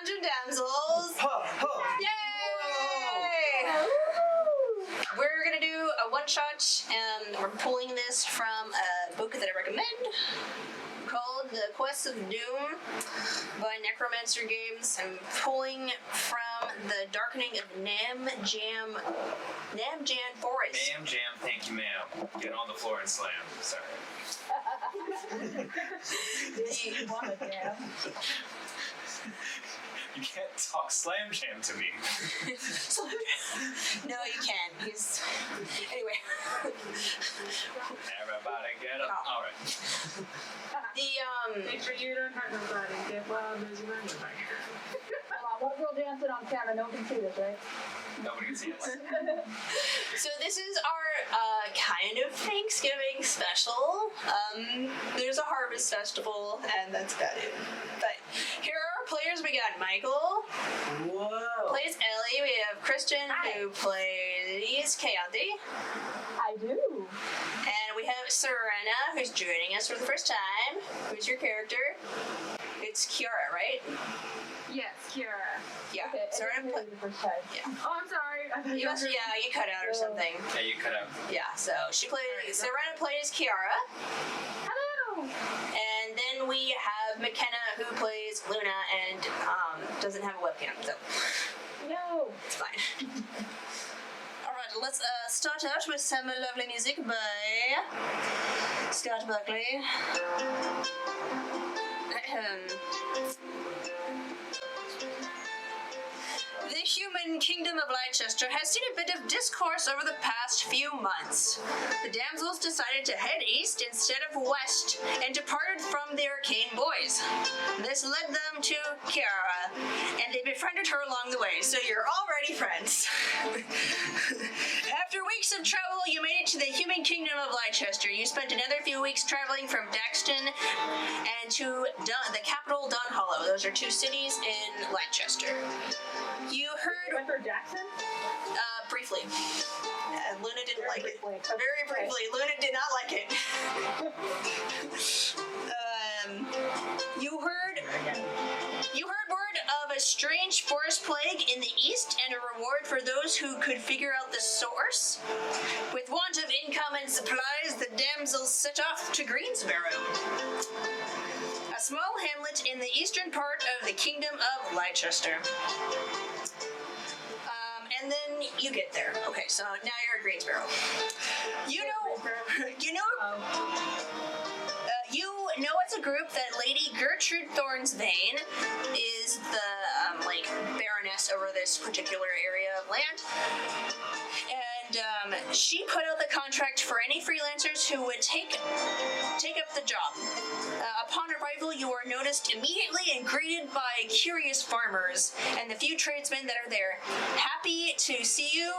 Dungeon Damsels! Yay! We're gonna do a one-shot, and we're pulling this from a book that I recommend called The Quest of Doom by Necromancer Games. I'm pulling from the Darkening of Namjan Forest. Ma'am jam, thank you ma'am. Get on the floor and slam. Sorry. You want a jam? You can't talk slam jam to me. No, you can't. Anyway. Everybody get up. Oh. Alright. Make sure you don't hurt nobody. Get wild, there's a random back here. One girl dancing on camera, no one can see this, right? Nobody can see us. So this is our kind of Thanksgiving special. There's a harvest festival, and that's about it. But here are our players. We got Michael. Whoa. Plays Ellie. We have Christian, who plays Keyanthi. I do. And we have Serena, who's joining us for the first time. Who's your character? It's Ciara, right? Yes, Ciara. Yeah. Okay, Serena I the first time. Yeah. Oh, I'm sorry. I thought You cut out or something. Yeah, you cut out. Yeah, so she plays, Serena plays Ciara. Hello. And then we have McKenna, who plays Luna and doesn't have a webcam, so No. it's fine. Alright, let's start out with some lovely music by Scott Buckley. The human kingdom of Leicester has seen a bit of discourse over the past few months. The damsels decided to head east instead of west and departed from the arcane boys. This led them to Ciara, and they befriended her along the way, so you're already friends. After weeks of travel, you made it to the human kingdom of Leicester. You spent another few weeks traveling from Daxton and to the capital, Dunhollow. Those are two cities in Leicester. You heard Went for Jackson? briefly. Luna didn't like it. briefly. Very briefly. Luna did not like it. You heard word of a strange forest plague in the east and a reward for those who could figure out the source. With want of income and supplies, the damsels set off to Greensbarrow, a small hamlet in the eastern part of the kingdom of Leicester. And then you get there. Okay, so now you're at Greensbarrow. You know as a group that Lady Gertrude Thornsvane is the baroness over this particular area of land. And she put out the contract for any freelancers who would take up the job. Upon arrival, you are noticed immediately and greeted by curious farmers and the few tradesmen that are there. Happy to see you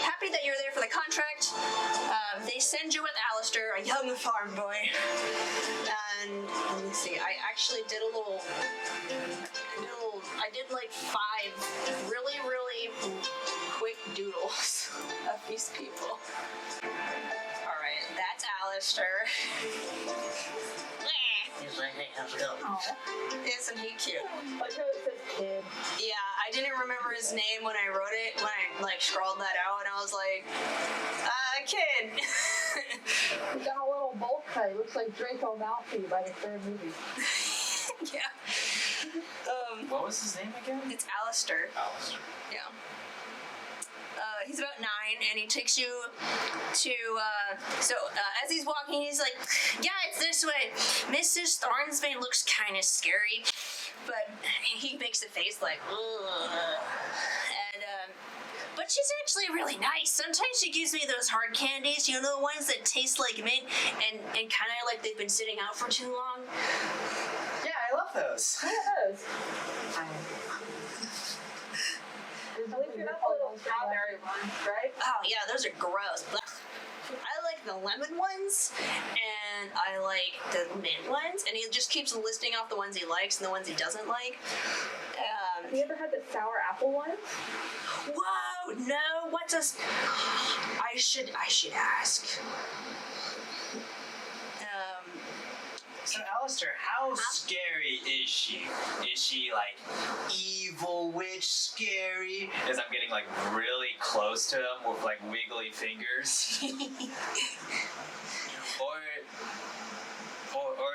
happy that you're there for the contract. They send you with Alistair, a young farm boy. And let me see, I actually did I did like 5 really, really quick doodles of these people. Alright, that's Alistair. He's like, hey, how's it going? Isn't he cute? Like how it says kid. Yeah, I didn't remember his name when I wrote it, when I scrawled that out, and I was like, kid. He's got a little bowl cut. He looks like Draco Malfoy by the third movie. Yeah. What was his name again? It's Alistair. Alistair. Yeah. He's about 9, and he takes you to, as he's walking, he's like, yeah, it's this way. Mrs. Thornsvane looks kind of scary, but he makes a face like, ugh. And, but she's actually really nice. Sometimes she gives me those hard candies, you know, the ones that taste like mint and kind of like they've been sitting out for too long. Yeah, I love those. At least you're not the little strawberry ones, right? Oh yeah, those are gross. I like the lemon ones, and I like the mint ones, and he just keeps listing off the ones he likes and the ones he doesn't like. Have you ever had the sour apple ones? Whoa, no, what does... I should ask. So, Alistair, how scary is she? Is she like evil witch scary? As I'm getting like really close to him with like wiggly fingers, or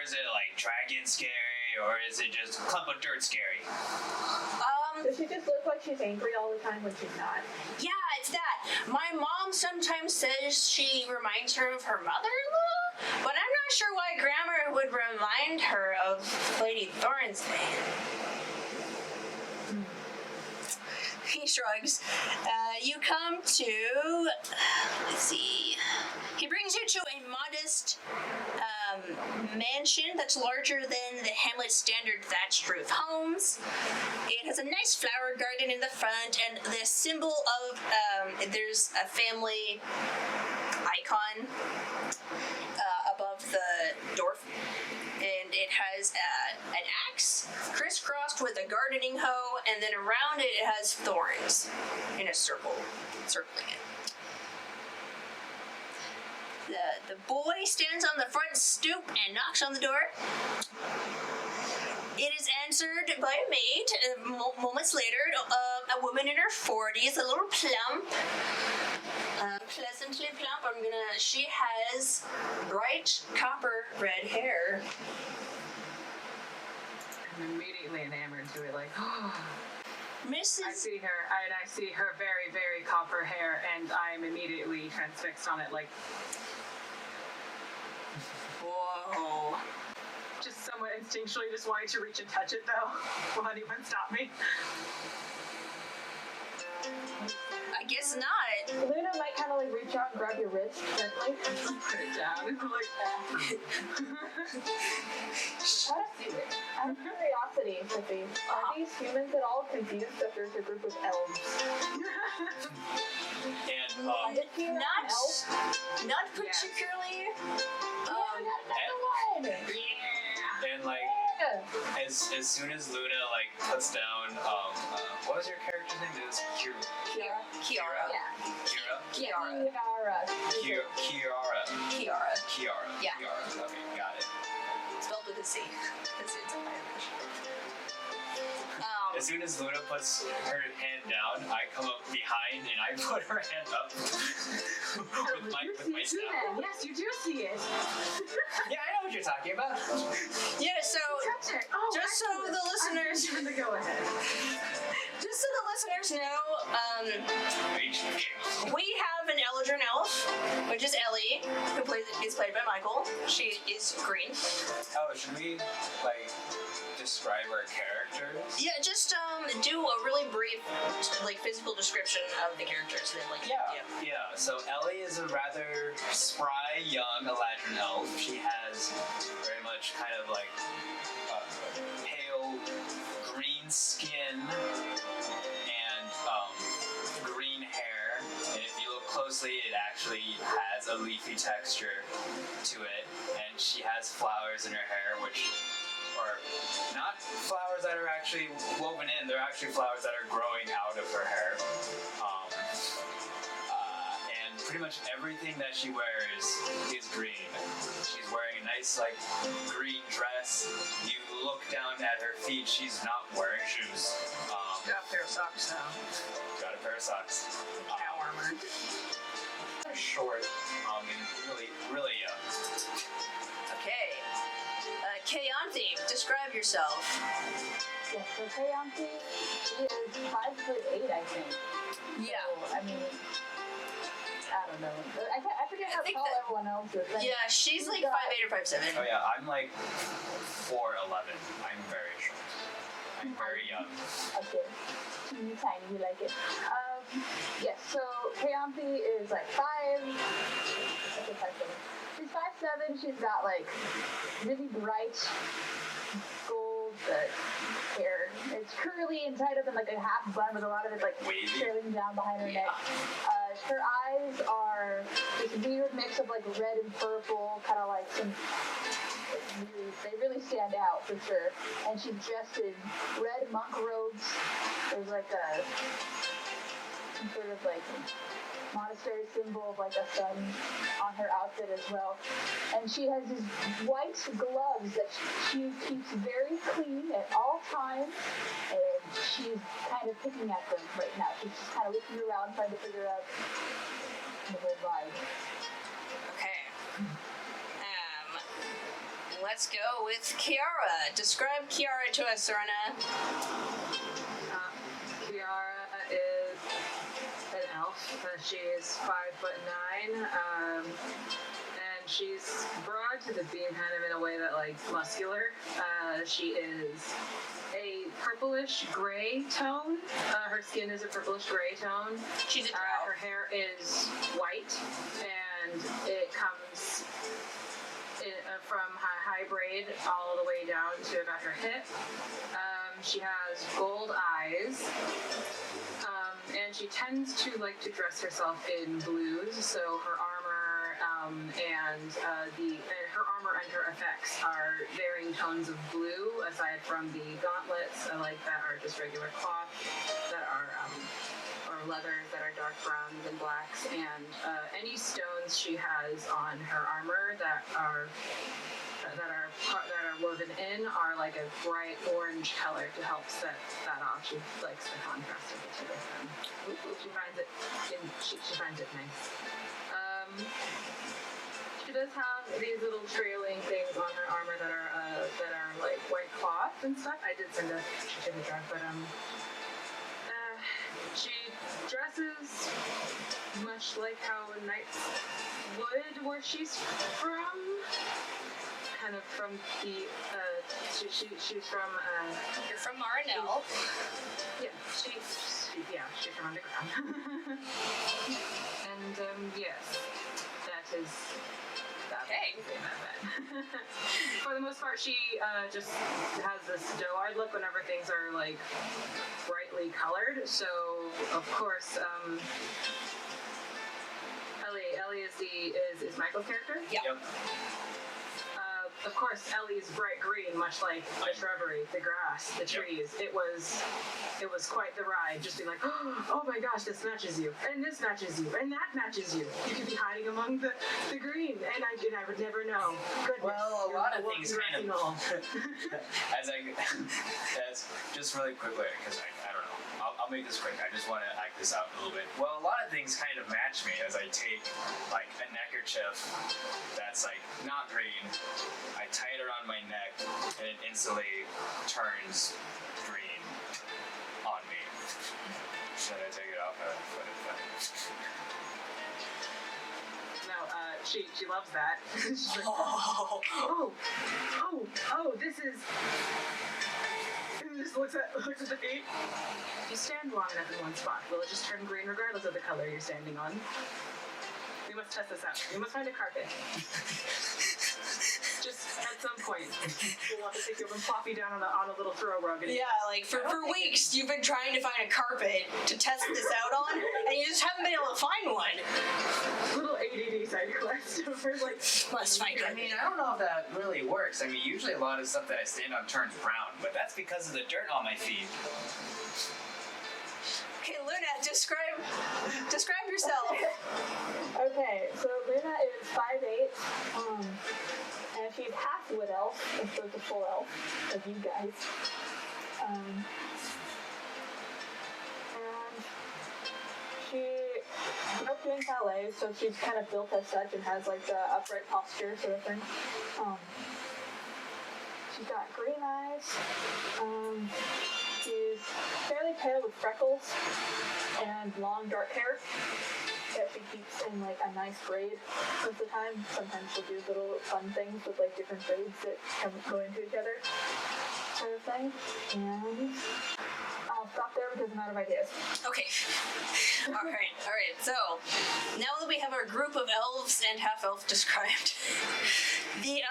is it like dragon scary, or is it just clump of dirt scary? Does she just look like she's angry all the time when she's not? Yeah, it's that. My mom sometimes says she reminds her of her mother-in-law, but I'm not sure why Grandma would remind her of Lady Thornsbane. He shrugs. You come to, let's see. He brings you to a modest mansion that's larger than the Hamlet standard thatched roof homes. It has a nice flower garden in the front, and the symbol of there's a family icon above the door, and it has an axe crisscrossed with a gardening hoe, and then around it has thorns in a circle circling it. The boy stands on the front stoop and knocks on the door. It is answered by a maid. Moments later, a woman in her 40s, a little plump, pleasantly plump. She has bright copper red hair. I'm immediately enamored to it, like, Mrs. I see her, and I see her very, very copper hair, and I'm immediately transfixed on it, like, Whoa. just somewhat instinctually just wanting to reach and touch it, though. Will anyone stop me? I guess not. Luna might kind of like reach out and grab your wrist gently. Put it down, like, Out of curiosity, Sophie, are these humans at all confused that there's a group of elves? And Not particularly. and like as soon as Luna like puts down what was your character's name? It was Ciara. Kiara. Ciara. Yeah. Kiara. Okay, got it. Spelled with a C. It's Irish. As soon as Luna puts her hand down, I come up behind and I put her hand up with my staff. Yes, you do see it. Yeah, I know what you're talking about. Yeah, so Touch it. Oh, just so the listeners, given the go ahead. just so the listeners know, we have an Eladrin Elf, which is Ellie, who is played by Michael. She is green. Oh, should we like describe our characters? Yeah, just do a really brief, like, physical description of the characters. Then, like, Yeah. So Ellie is a rather spry young Eladrin elf. She has very much kind of like pale green skin and green hair. And if you look closely, it actually has a leafy texture to it. And she has flowers in her hair, which are not flowers that are actually woven in, they're actually flowers that are growing out of her hair. And pretty much everything that she wears is green. She's wearing a nice, like, green dress. You look down at her feet, she's not wearing shoes. Got a pair of socks now. Got a pair of socks. Cow armor. Short, and really young. Okay. Keyanthi, describe yourself. Yes, so Keyanthi is 5'8", I think. Yeah. So, I mean, I don't know. I forget how think tall that- everyone else is. Like, Yeah, she's like 5'8" or 5'7". Oh yeah, I'm like 4'11". I'm very short. I'm very young. Okay. Teeny tiny, you like it. Yes, so Keyanthi is like 5'7". She's 5'7". She's got like really bright gold hair. It's curly and tied up in like a half bun with a lot of it like Wavy. trailing down behind her neck. Her eyes are this weird mix of like red and purple, kind of like some. They really stand out for sure. And she's dressed in red monk robes. There's like some sort of like monastery symbol of like a sun on her outfit as well. And she has these white gloves that she keeps very clean at all times. And she's kind of picking at them right now. She's just kind of looking around, trying to figure out the whole vibe. Okay. Let's go with Ciara. Describe Ciara to us, Serena. Ciara is an elf. She is 5'9", and she's broad to the beam, kind of in a way that, like, muscular. She is a purplish gray tone. Her skin is a purplish gray tone. She's a drow. Her hair is white, and it comes from high braid all the way down to about her hip. She has gold eyes, and she tends to like to dress herself in blues. So her armor and her armor and her effects are varying tones of blue. Aside from the gauntlets, that are just regular cloth, that are or leathers that are dark browns and blacks, and any stones she has on her armor that are woven in are like a bright orange color to help set that off. She likes the contrast of the two of them. She finds it nice. She does have these little trailing things on her armor that are like white cloth and stuff. I did send a picture to the drug, but she dresses much like how a knight would where she's from. Kind of from the, she's from, You're from Marinelle. Yeah, she's from underground. And, yes, that is that. Okay. For the most part, she just has this doe-eyed look whenever things are, like, brightly colored. So, of course, Ellie is Michael's character? Yep. Of course, Ellie's bright green, much like the shrubbery, the grass, the trees. It was quite the ride. Just being like, oh my gosh, this matches you, and this matches you, and that matches you. You could be hiding among the green, and I would never know. Goodness, well, a lot of things kind of. Just really quickly, because I don't know. I'll make this quick. I just want to act this out a little bit. Well, a lot of things kind of match me as I take like a neckerchief that's like not green. I tie it around my neck, and it instantly turns green on me. Should I take it off? No, she loves that. She's like, this is. And just looks at the feet. If you stand long enough in one spot, will it just turn green regardless of the color you're standing on? We must test this out. We must find a carpet. Just at some point, we'll want to take you and plop you down on a little throw rug. And like for weeks, you've been trying to find a carpet to test this out on, and you just haven't been able to find one. Little ADD side quest over Must find I mean, I don't know if that really works. I mean, usually a lot of stuff that I stand on turns brown, but that's because of the dirt on my feet. Okay, Luna, describe yourself. Okay, so Luna is 5'8", and she's half wood elf, as opposed to full elf, of you guys. And she grew up doing ballet, so she's kind of built as such and has like the upright posture sort of thing. She's got green eyes. She's fairly pale with freckles and long dark hair that she keeps in like a nice braid most of the time. Sometimes she'll do little fun things with like different braids that go into each other sort of thing. And I'll stop there because I'm out of ideas. Okay. All right. So now that we have our group of elves and half-elf described, the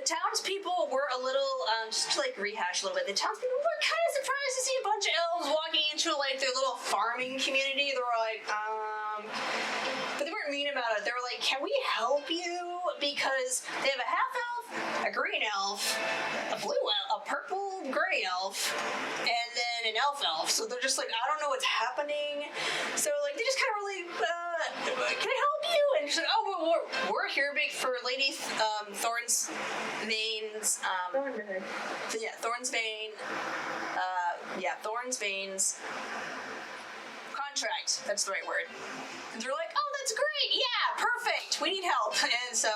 townspeople were a little just to like rehash a little bit. The townspeople were kind of surprised to see a bunch of elves walking into like their little farming community. They were like, but they weren't mean about it. They were like, "Can we help you?" Because they have a half-elf, a green elf, a blue elf, a purple gray elf, and then an elf. So they're just like, I don't know what's happening. So like they just kind of really, can I help you? And she's like, oh, well, we're here for Lady Thorn's Veins. Thornberg. Thorn's Vein. Thorn's Veins contract. That's the right word. And they're like, oh, that's great. Yeah, perfect. We need help. And so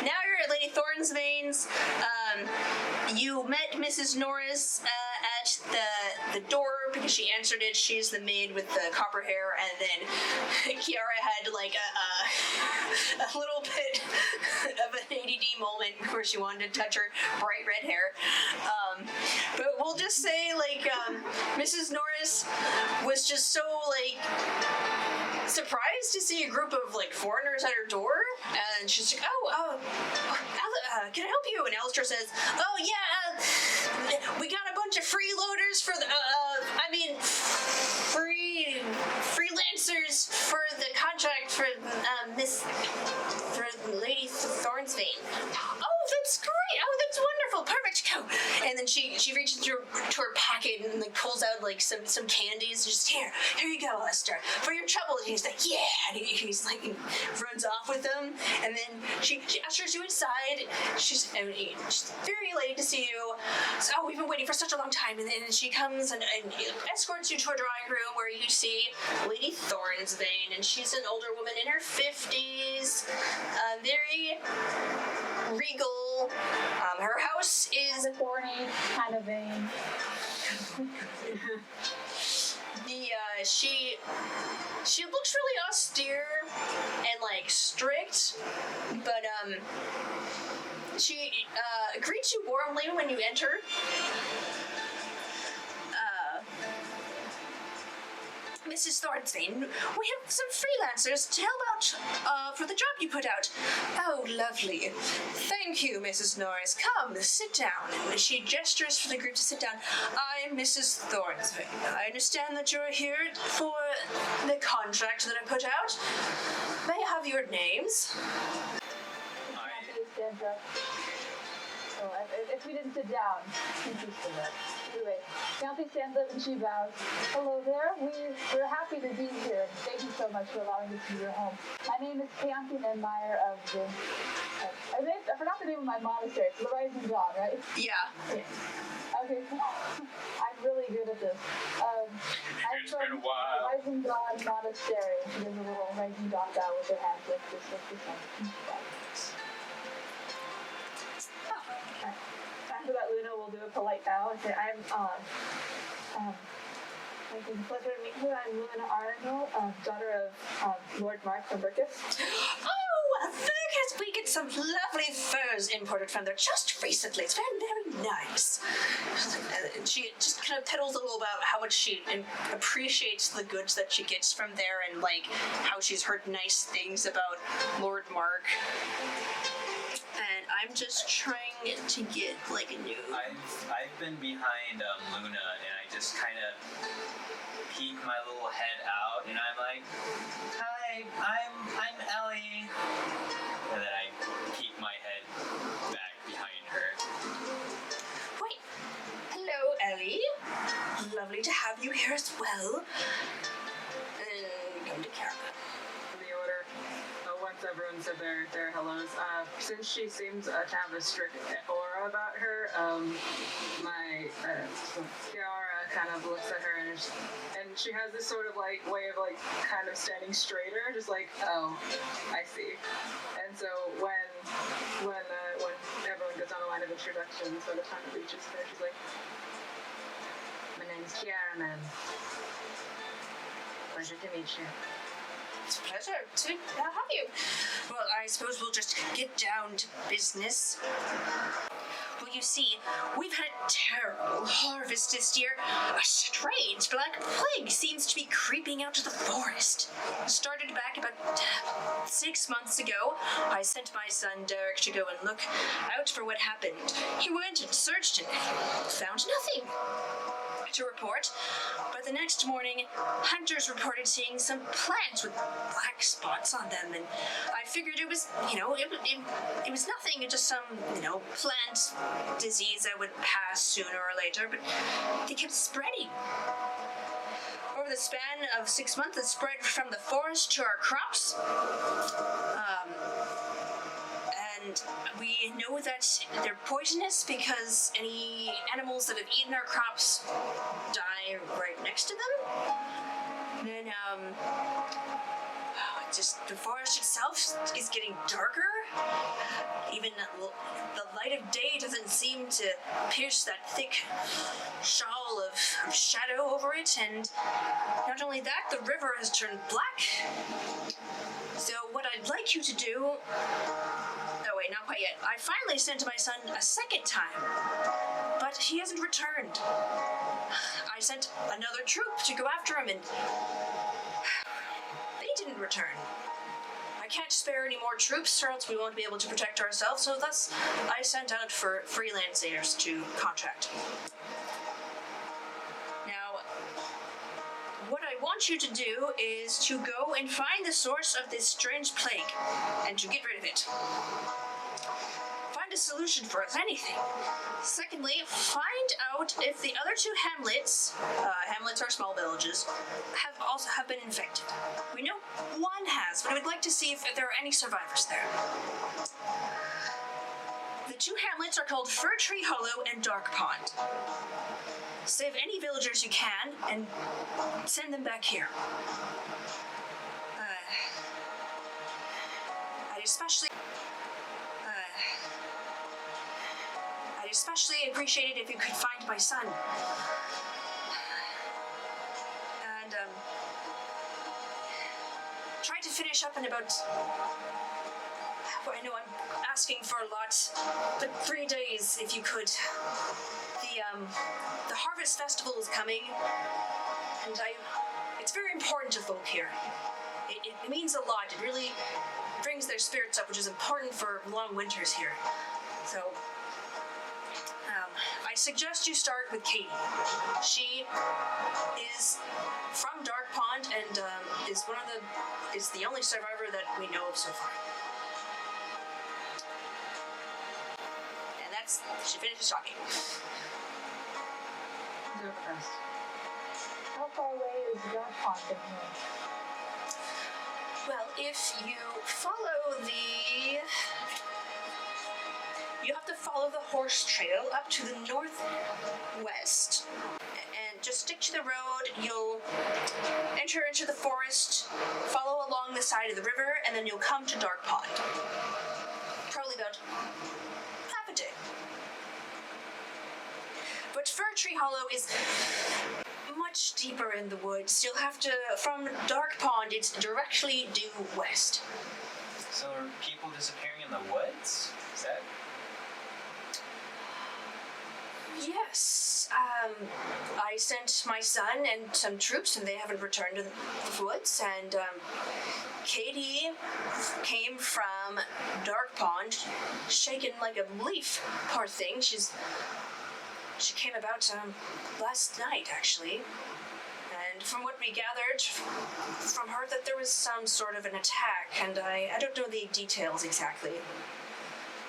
now you're at Lady Thorn's Veins. You met Mrs. Norris at the door because she answered it. She's the maid with the copper hair, and then Ciara had like a little bit of an ADD moment where she wanted to touch her bright red hair. But we'll just say like Mrs. Norris was just so like surprised to see a group of like foreigners at her door, and she's like, can I help you? And Alistair says, oh yeah, we got a bunch of freeloaders for the freelancers for the contract for Lady Thorn's Vein. Oh, that's great. Oh, that's wonderful. Perfect. Go. And then she reaches to her pocket and like pulls out like some candies. Just here you go, Lester, for your trouble. And he's like, yeah. And he's like runs off with them. And then she ushers you inside. She's very late to see you. So, we've been waiting for such a long time. And then she comes and escorts you to a drawing room where you see Lady Thorn's Vein, and she's an older woman in her 50s, very regal. Her house is a thorny kind of vein. She looks really austere and like strict, but she greets you warmly when you enter. Mrs. Thorn's Vein, we have some freelancers to help out for the job you put out. Oh, lovely. Thank you, Mrs. Norris. Come, sit down. And she gestures for the group to sit down. I'm Mrs. Thorn's Vein. I understand that you're here for the contract that I put out. May I have your names? If we didn't sit down, anyway, Keyanthi stands up and she bows. Hello there. We're happy to be here. Thank you so much for allowing us to be your home. My name is Keyanthi the High of the. I forgot the name of my monastery. It's the Rising Dawn, right? Yeah. Okay. I'm really good at this. I'm It's from been a while. the Rising Dawn Monastery. She does a little Rising Dawn bow with her hands like this. After that, Luna will do a polite bow and say, it's a pleasure to meet you. I'm Luna Arundel, daughter of Lord Mark from Burkus. Oh, Burkus! We get some lovely furs imported from there just recently. It's very, very nice. And she just kind of piddles a little about how much she appreciates the goods that she gets from there, and like how she's heard nice things about Lord Mark. And I'm just trying to get like a new. I've been behind Luna, and I just kind of peek my little head out, and I'm like, "Hi, I'm Ellie," and then I peek my head back behind her. Wait, hello, Ellie. Lovely to have you here as well. And come to Ciara. Once everyone said their hellos, since she seems to have a strict aura about her, Ciara kind of looks at her and she has this sort of like way of like kind of standing straighter, just like, oh, I see. And so when everyone gets on a line of introductions, by the time it reaches her, she's like, my name's Ciara, ma'am. Pleasure to meet you. It's a pleasure to have you. Well, I suppose we'll just get down to business. Well, you see, we've had a terrible harvest this year. A strange black plague seems to be creeping out of the forest. It started back about 6 months ago. I sent my son Derek to go and look out for what happened. He went and searched and found nothing to report, but the next morning, hunters reported seeing some plants with black spots on them, and I figured it was, it was nothing, just some, plant disease that would pass sooner or later, but they kept spreading. Over the span of 6 months, it spread from the forest to our crops. And we know that they're poisonous because any animals that have eaten our crops die right next to them. Then, just the forest itself is getting darker. Even the light of day doesn't seem to pierce that thick shawl of shadow over it, and not only that, the river has turned black. So what I'd like you to do... Oh wait, not quite yet. I finally sent my son a second time, but he hasn't returned. I sent another troop to go after him, and they didn't return. I can't spare any more troops, or else we won't be able to protect ourselves, so thus I sent out for freelancers to contract. Now, what I want you to do is to go and find the source of this strange plague, and to get rid of it. Find a solution for us, anything. Secondly, find out if the other two hamlets, hamlets are small villages, have been infected. We know one has, but I would like to see if there are any survivors there. The two hamlets are called Fir Tree Hollow and Dark Pond. Save any villagers you can and send them back here. I'd especially appreciate it if you could find my son. And, try to finish up in about... Well, I know I'm asking for a lot, but 3 days, if you could. The Harvest Festival is coming, and it's very important to folk here. It means a lot. It really brings their spirits up, which is important for long winters here. So, I suggest you start with Katie. She is from Dark Pond and is the only survivor that we know of so far. And that's, she finishes talking. How far away is Dark Pond from here? Well, if you follow you have to follow the horse trail up to the northwest, and just stick to the road. You'll enter into the forest, follow along the side of the river, and then you'll come to Dark Pond. Probably about half a day. But Fir Tree Hollow is much deeper in the woods. You'll have to, from Dark Pond, it's directly due west. So are people disappearing in the woods? Is that... Yes. I sent my son and some troops, and they haven't returned to the woods. And Katie came from Dark Pond, shaken like a leaf. Poor thing. She came about last night, actually. And from what we gathered from her, that there was some sort of an attack, and I don't know the details exactly.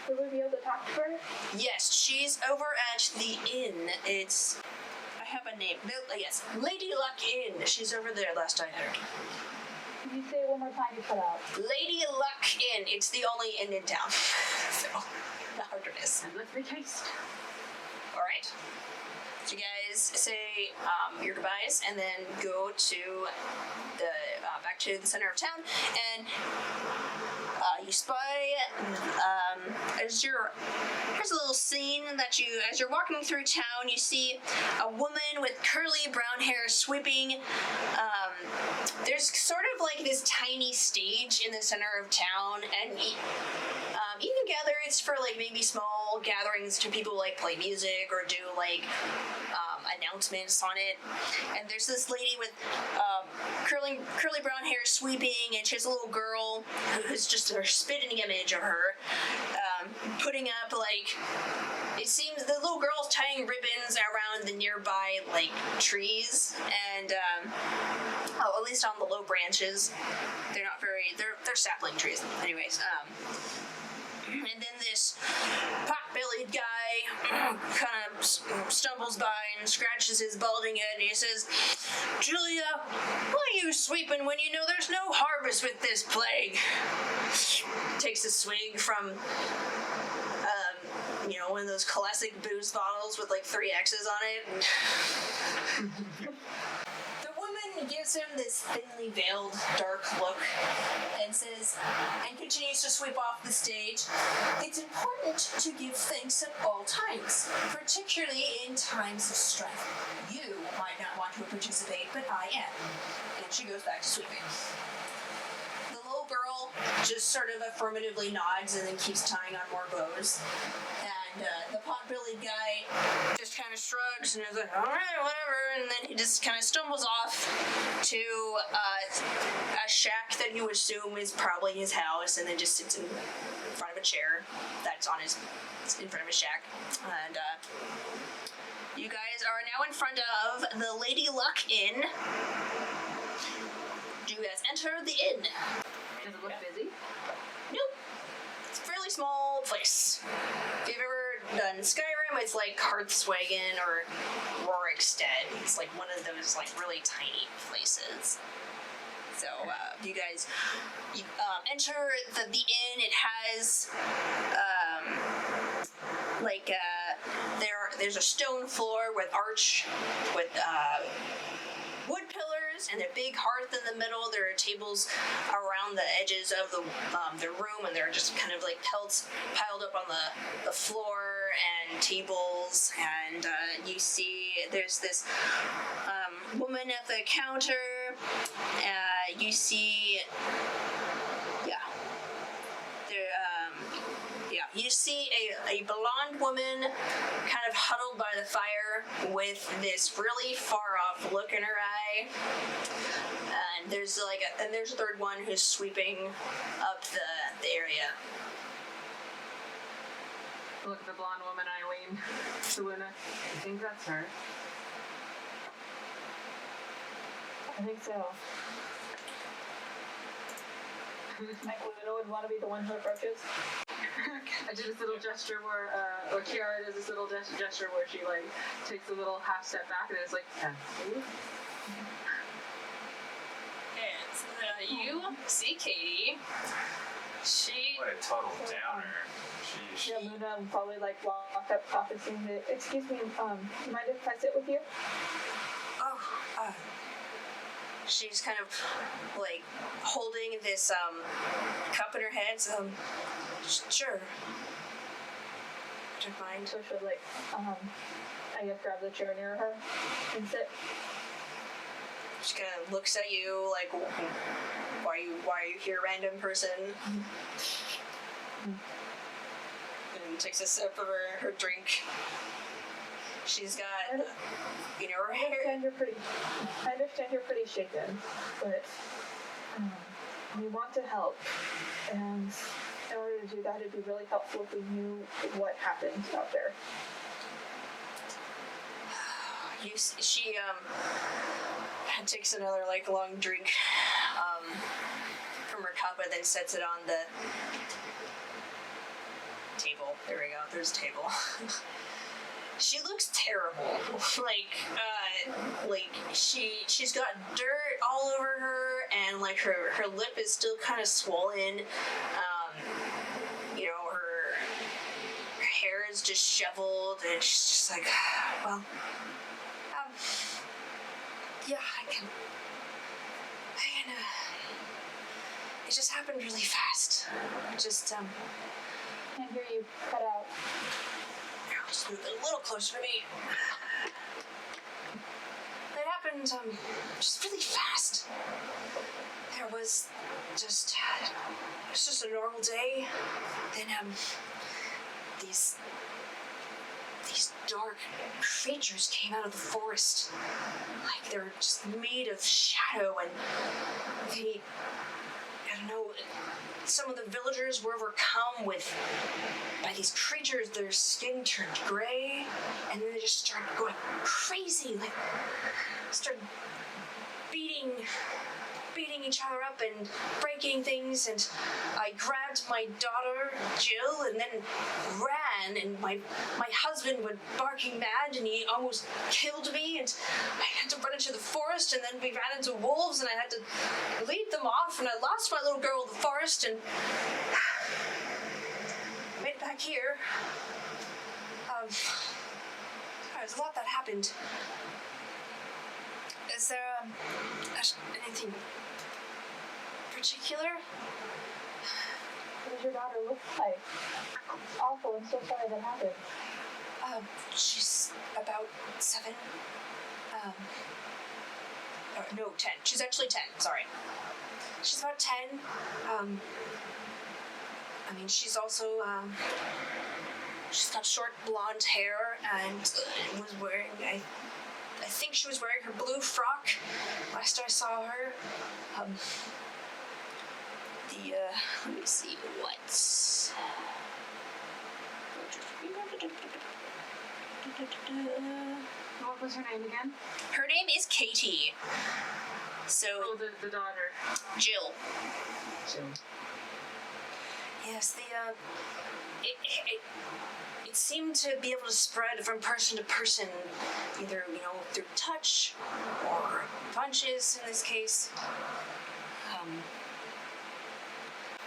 Will we be able to talk to her? Yes, she's over at the inn. I have a name. Yes, Lady Luck Inn. She's over there last I heard. Can you say it one more time? You cut out. Lady Luck Inn. It's the only inn in town. So, the harder it is. And let me taste. Alright. So you guys say your goodbyes and then go to back to the center of town, and you spy here's a little scene that as you're walking through town, you see a woman with curly brown hair sweeping. There's sort of like this tiny stage in the center of town, and you can gather it's for like maybe small gatherings to people like play music or do like announcements on it. And there's this lady with curly brown hair sweeping, and she has a little girl who's just her spitting image of her, putting up like, it seems the little girl's tying ribbons around the nearby like trees, and at least on the low branches. They're not very, they're sapling trees anyways. And then this pot-bellied guy kind of stumbles by and scratches his balding head, and he says, "Julia, why are you sweeping when you know there's no harvest with this plague?" Takes a swig from, one of those classic booze bottles with like 3 X's on it. The woman gives him this thinly veiled, dark look and says, and continues to sweep off the stage, "It's important to give thanks at all times, particularly in times of strife. You might not want to participate, but I am." And she goes back to sweeping. The little girl just sort of affirmatively nods and then keeps tying on more bows. And the pot-bellied guy just kind of shrugs and is like, "All right, whatever," and then he just kind of stumbles off to a shack that you assume is probably his house, and then just sits in front of a chair that's in front of his shack. And you guys are now in front of the Lady Luck Inn. Do you guys enter the inn? Does it look busy? Nope. It's a fairly small place. If you've ever done Skyrim, it's like Hearthswagen or Rorikstead. It's like one of those like really tiny places. So you guys enter the inn. It has there's a stone floor with arch with wood pillars and a big hearth in the middle. There are tables around the edges of the room, and they're just kind of like pelts piled up on the floor and tables. And you see there's this woman at the counter. You see, you see a blonde woman kind of huddled by the fire with this really far off look in her eye. And there's there's a third one who's sweeping up the area. Look at the blonde woman, Eileen. To Luna. I think that's her. I think so. Like Luna would want to be the one who approaches. I did this little gesture where, or Ciara does this little gesture where she like takes a little half step back and it's like, And you see Katie. What a total downer. Yeah, Luna would probably like walk up officing the, "Excuse me, you mind if I sit with you?" She's kind of like holding this cup in her hand. Sure. Don't mind. So she'll like, I guess grab the chair near her and sit. She kind of looks at you like, why are you here, random person? And takes a sip of her drink. She's got, her hair. I understand you're pretty shaken, but we want to help, and in order to do that, it'd be really helpful if we knew what happened out there. She takes another like long drink from her cup and then sets it on the table. There we go. There's a table. She looks terrible. She's got dirt all over her, and like her lip is still kind of swollen. Her hair is disheveled, and she's just like, well, yeah, I can. It just happened really fast. Can't hear you. Cut out. Just move a little closer to me. It happened just really fast. It was just a normal day. Then these dark creatures came out of the forest. Like they were just made of shadow, and some of the villagers were overcome by these creatures. Their skin turned gray, and then they just started going crazy, like started beating beating each other up and breaking things, and I grabbed my daughter, Jill, and then ran, and my husband went barking mad, and he almost killed me, and I had to run into the forest, and then we ran into wolves, and I had to lead them off, and I lost my little girl in the forest, and I made it back here. There's a lot that happened. Is there anything particular? What does your daughter look like? Awful, I'm so sorry that happened. She's about 7. No, 10. She's actually 10, sorry. She's about 10. I mean, she's also, she's got short blonde hair and was wearing, I think she was wearing her blue frock last I saw her. Let me see, What was her name again? her name is Katie. So, Oh, the daughter. Jill. Jill. Yes, it seemed to be able to spread from person to person, either, through touch or punches in this case.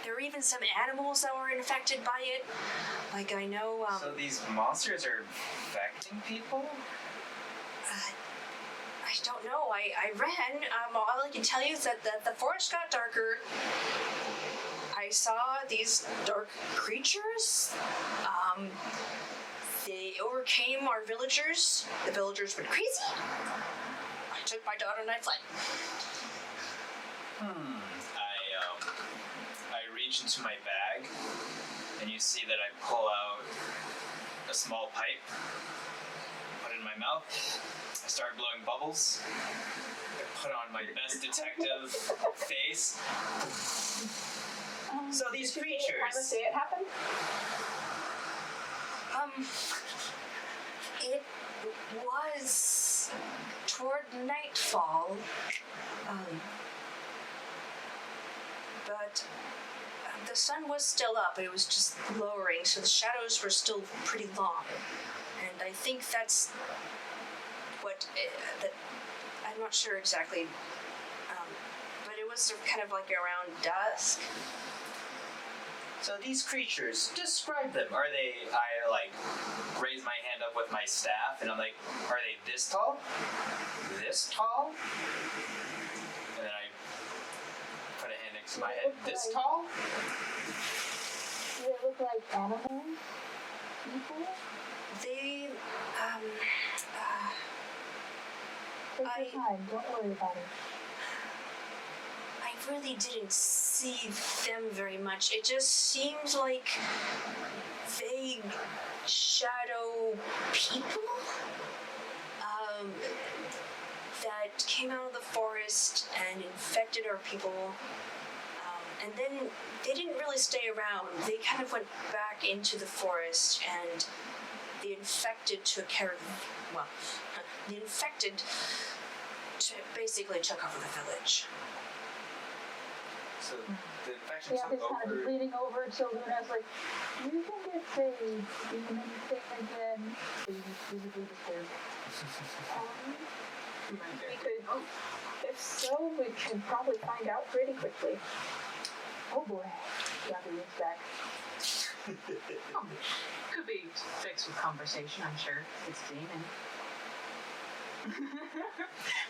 There were even some animals that were infected by it. Like, I know, So these monsters are infecting people? I don't know. I ran. All I can tell you is that the forest got darker. I saw these dark creatures. They overcame our villagers. The villagers went crazy. I took my daughter and I fled. I reach into my bag, and you see that I pull out a small pipe, put it in my mouth, I start blowing bubbles, I put on my best detective face. So these creatures... Have a say it happen? It was toward nightfall, but the sun was still up. It was just lowering, so the shadows were still pretty long. And I think that's what, I'm not sure exactly, but it was kind of like around dusk. So these creatures, describe them. Are they, I raise my hand up with my staff and I'm like, are they this tall? This tall? And then I put a hand next to my head. This tall? Do they look like animals? People? They, Take your time, don't worry about it. I really didn't see them very much. It just seemed like vague shadow people that came out of the forest and infected our people. And then they didn't really stay around. They kind of went back into the forest, and the infected took care of, well, the infected basically took over the village. So the infection Yeah, took he's kind over. of leaning over to Luna's like, do you think it's a demon thing again? Physically disturbed. We could, if so, we could probably find out pretty quickly. Oh boy. Keyanthi looks back. Could be fixed with conversation, I'm sure. It's a demon.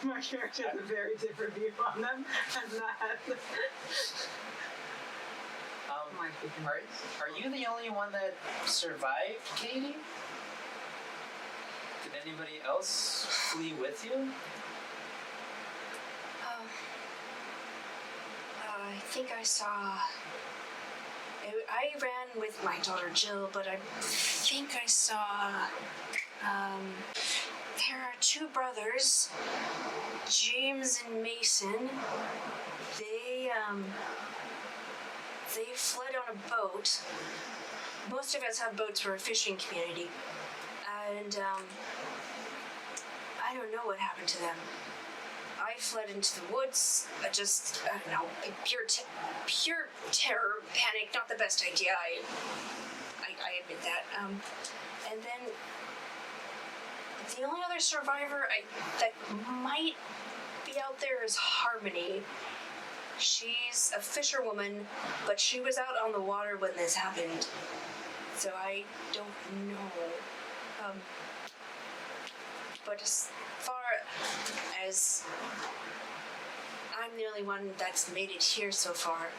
My character has a very different view on them than that. Are you the only one that survived, Katie? Did anybody else flee with you? I think I saw... I ran with my daughter Jill, but I think I saw... there are 2 brothers, James and Mason. They fled on a boat. Most of us have boats for a fishing community. And, I don't know what happened to them. I I fled into the woods. I don't know, pure terror, panic. Not the best idea. I admit that. And then the only other survivor that might be out there is Harmony. She's a fisherwoman, but she was out on the water when this happened. So I don't know. But as far as I'm the only one that's made it here so far.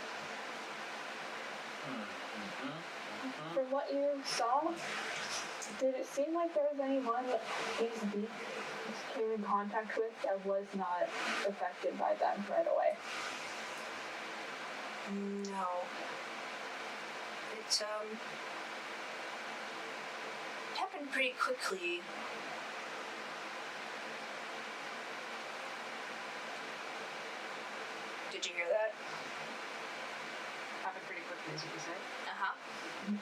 From what you saw, did it seem like there was anyone that these beaks came in contact with that was not affected by them right away? No. It happened pretty quickly. Did you hear that? Happened pretty quickly, as you said. Uh-huh. Okay.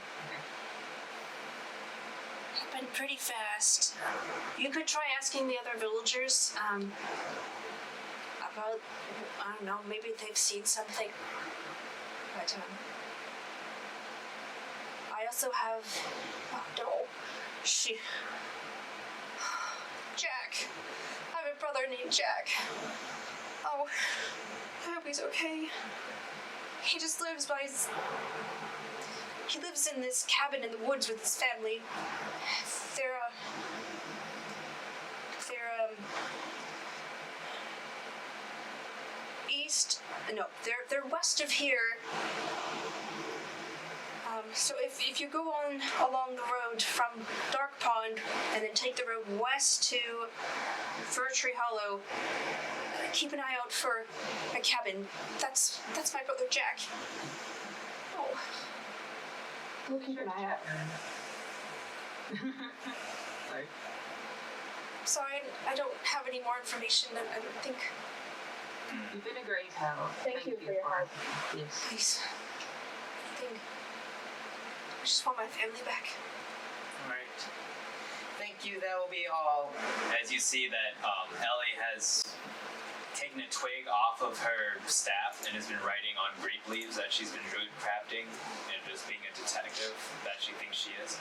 Happened pretty fast. You could try asking the other villagers, about, I don't know, maybe they've seen something. But, I also have, Jack. I have a brother named Jack. Oh, I hope he's okay. He just lives he lives in this cabin in the woods with his family. They're west of here. So if you go on along the road from Dark Pond and then take the road west to Fir Tree Hollow, keep an eye out for a cabin. That's my brother Jack. Oh. We'll keep an eye out. Sorry. Sorry, I don't have any more information. I don't think. You've been a great help. Thank you for your help. Yes. Please. I just want my family back. Alright. Thank you, that will be all. As you see that Ellie has taken a twig off of her staff and has been writing on grape leaves that she's been druid crafting and just being a detective that she thinks she is.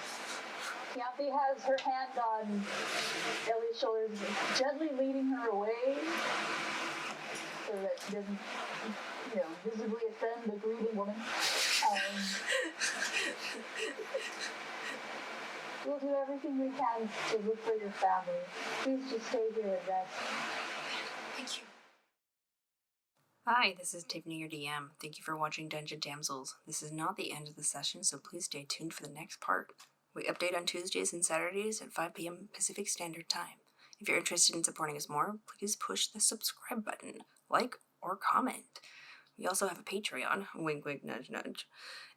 Keyanthi has her hand on Ellie's shoulders, gently leading her away so that she doesn't, visibly offend the grieving woman. We'll do everything we can to look for your family. Please just stay here and rest. Thank you. Hi, this is Tiffany, your DM. Thank you for watching Dungeon Damsels. This is not the end of the session, so please stay tuned for the next part. We update on Tuesdays and Saturdays at 5 p.m. Pacific Standard Time. If you're interested in supporting us more, please push the subscribe button, like, or comment. We also have a Patreon, wink wink nudge nudge,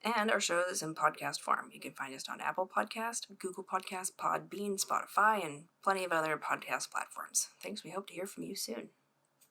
and our show is in podcast form. You can find us on Apple Podcast, Google Podcast, Podbean, Spotify, and plenty of other podcast platforms. Thanks, we hope to hear from you soon.